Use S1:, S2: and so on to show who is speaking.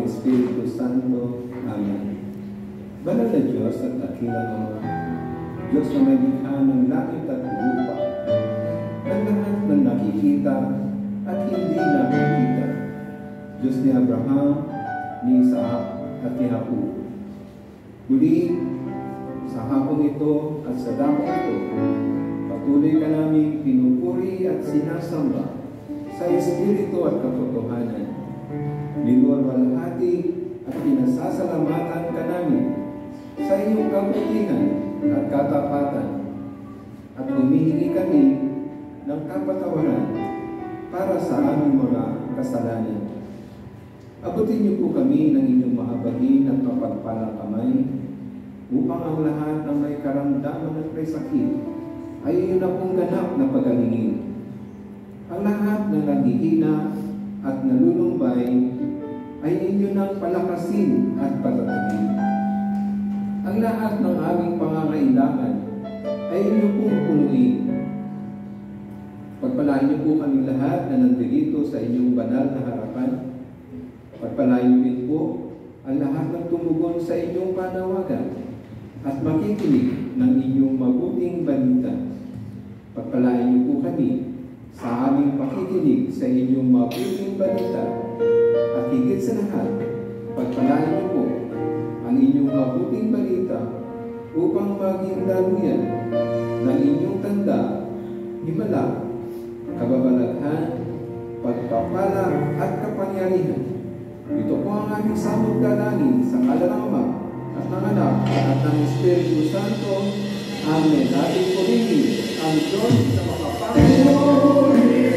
S1: Espiritu Santo. Amen. Banal na Diyos at dakilang Ama, Diyos na may likha ng langit at lupa, ng lahat ng nakikita at hindi nakikita, Diyos ni Abraham, ni Isaac at ni Jacob. Muli, sa hapong ito at sa dakong ito, patuloy ka namin pinupuri at sinasamba sa Espiritu at katotohanan. Niluwalhati at pinasasalamatan ka namin sa iyong kabutihan at katapatan, at humihingi kami ng kapatawaran para sa aming mga kasalanan. Abutin niyo po kami ng inyong mahabagin at mapagpalang kamay, upang ang lahat ng may karamdaman at may sakit ay iyon na pong ganap na pagalingin. Ang lahat ng naghihina at nalulumbay ay inyo nang palakasin at patatagin. Ang lahat ng aming pangangailangan ay inyo pong punuin. Pagpalain niyo po kami lahat na nandirito sa inyong banal na harapan. Pagpalain din po ang lahat ng tumugon sa inyong panawagan at makikinig ng inyong mabuting balita. Pagpalain niyo po kami sa aming pakikinig sa inyong mabuting balita, at higit sa lahat, pagpalain niyo po ang inyong mabuting balita upang maging daluyan ng inyong tanda, himala, kababalaghan, pagpapala at kapangyarihan. Ito po ang aming samot dalangin sa ngalan ng Ama at ng Anak at ng Espiritu Santo. Amen. Ating purihin ang Diyos na